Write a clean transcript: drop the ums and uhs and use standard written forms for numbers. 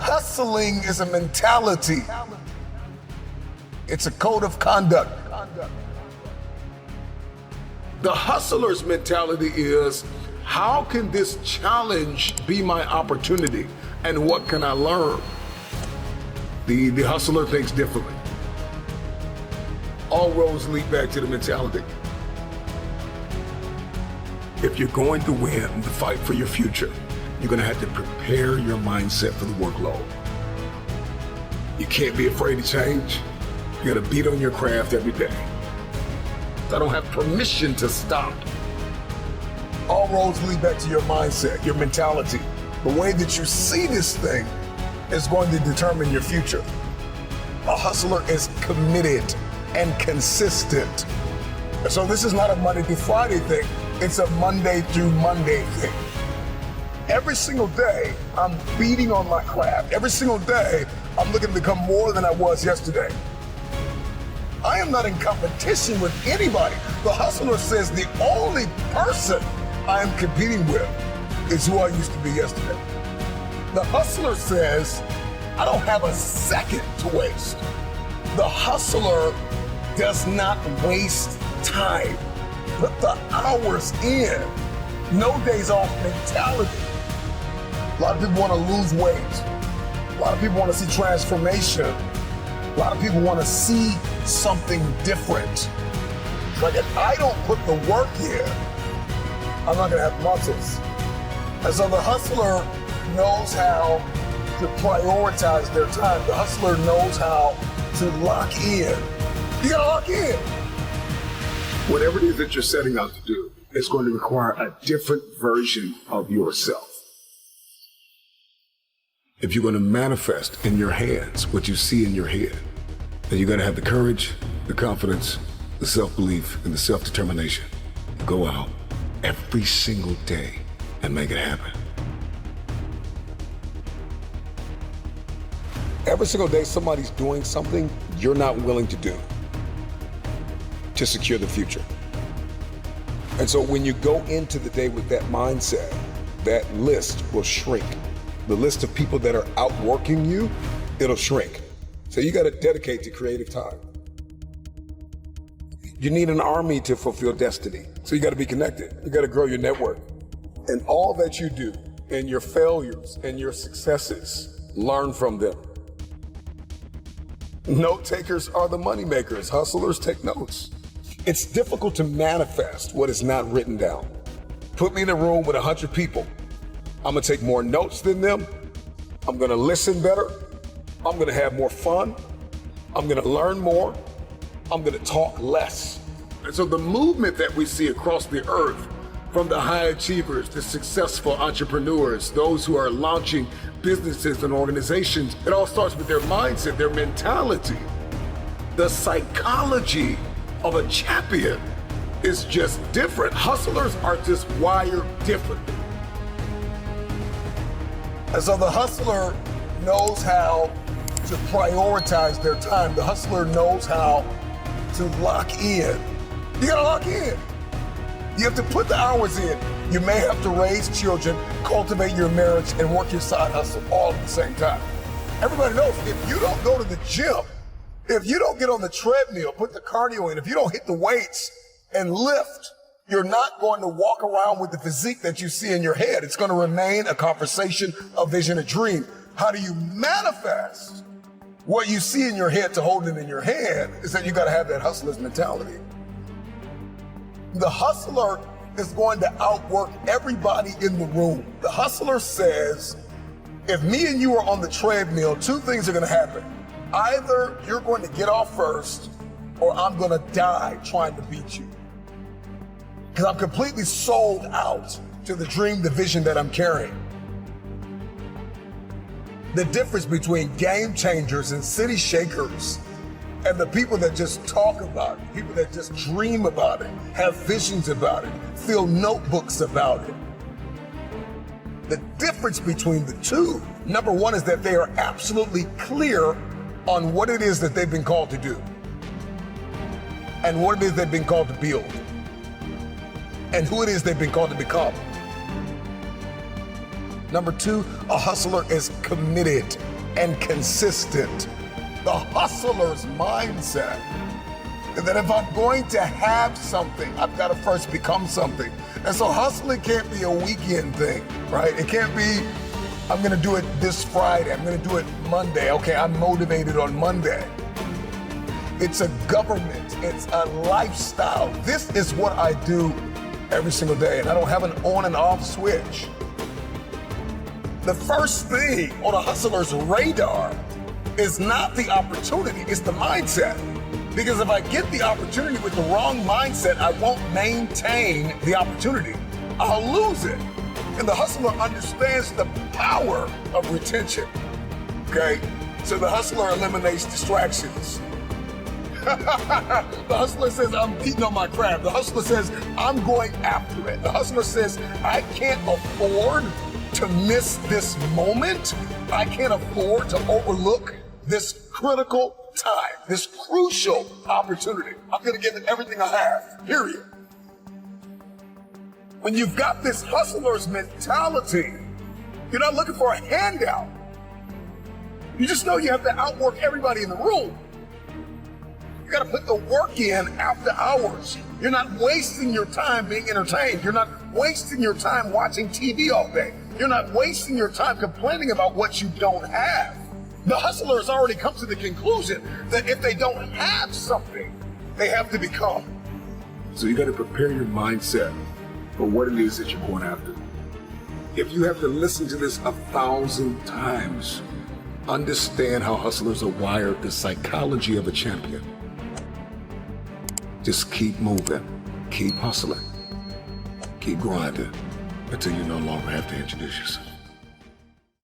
Hustling is a mentality. It's a code of conduct. The hustler's mentality is, how can this challenge be my opportunity? And what can I learn? The hustler thinks differently. All roads lead back to the mentality. If you're going to win the fight for your future, you're going to have to prepare your mindset for the workload. You can't be afraid to change. You got to beat on your craft every day. I don't have permission to stop. All roads lead back to your mindset, your mentality. The way that you see this thing is going to determine your future. A hustler is committed and consistent. So this is not a Monday through Friday thing. It's a Monday through Monday thing. Every single day, I'm beating on my craft. Every single day, I'm looking to become more than I was yesterday. I am not in competition with anybody. The hustler says the only person I am competing with is who I used to be yesterday. The hustler says, I don't have a second to waste. The hustler does not waste time. Put the hours in. No days off mentality. A lot of people want to lose weight. A lot of people want to see transformation. A lot of people want to see something different. It's like, if I don't put the work in, I'm not going to have muscles. And so the hustler knows how to prioritize their time. The hustler knows how to lock in. You got to lock in. Whatever it is that you're setting out to do, it's going to require a different version of yourself. If you're going to manifest in your hands what you see in your head, then you're going to have the courage, the confidence, the self-belief, and the self-determination to go out every single day and make it happen. Every single day, somebody's doing something you're not willing to do to secure the future. And so when you go into the day with that mindset, that list will shrink. The list of people that are outworking you, it'll shrink. So you got to dedicate to creative time. You need an army to fulfill destiny. So you got to be connected. You got to grow your network. And all that you do, and your failures and your successes, learn from them. Note takers are the money makers. Hustlers take notes. It's difficult to manifest what is not written down. Put me in a room with 100 people. I'm gonna take more notes than them. I'm gonna listen better. I'm gonna have more fun. I'm gonna learn more. I'm gonna talk less. And so the movement that we see across the earth, from the high achievers, the successful entrepreneurs, those who are launching businesses and organizations, it all starts with their mindset, their mentality. The psychology of a champion is just different. Hustlers are just wired differently. And so the hustler knows how to prioritize their time. The hustler knows how to lock in. You gotta lock in. You have to put the hours in. You may have to raise children, cultivate your marriage, and work your side hustle all at the same time. Everybody knows if you don't go to the gym, if you don't get on the treadmill, put the cardio in, if you don't hit the weights and lift, you're not going to walk around with the physique that you see in your head. It's going to remain a conversation, a vision, a dream. How do you manifest what you see in your head to hold it in your hand? Is that you got to have that hustler's mentality. The hustler is going to outwork everybody in the room. The hustler says, if me and you are on the treadmill, two things are going to happen. Either you're going to get off first, or I'm going to die trying to beat you. Because I'm completely sold out to the dream, the vision that I'm carrying. The difference between game changers and city shakers and the people that just talk about it, people that just dream about it, have visions about it, fill notebooks about it. The difference between the two, number one, is that they are absolutely clear on what it is that they've been called to do and what it is they've been called to build and who it is they've been called to become. Number two, a hustler is committed and consistent. The hustler's mindset. And that if I'm going to have something, I've got to first become something. And so hustling can't be a weekend thing, right? It can't be, I'm going to do it this Friday, I'm going to do it Monday. Okay, I'm motivated on Monday. It's a government, it's a lifestyle. This is what I do every single day, and I don't have an on and off switch. The first thing on a hustler's radar is not the opportunity, it's the mindset. Because if I get the opportunity with the wrong mindset, I won't maintain the opportunity. I'll lose it. And the hustler understands the power of retention, okay? So the hustler eliminates distractions. The hustler says, I'm beating on my craft. The hustler says, I'm going after it. The hustler says, I can't afford to miss this moment. I can't afford to overlook this critical time, this crucial opportunity. I'm gonna give it everything I have, period. When you've got this hustler's mentality, you're not looking for a handout. You just know you have to outwork everybody in the room. You gotta put the work in after hours. You're not wasting your time being entertained. You're not wasting your time watching TV all day. You're not wasting your time complaining about what you don't have. The hustler has already come to the conclusion that if they don't have something, they have to become. So you got to prepare your mindset for what it is that you're going after. If you have to listen to this 1,000 times, understand how hustlers are wired, the psychology of a champion. Just keep moving, keep hustling, keep grinding until you no longer have to introduce yourself.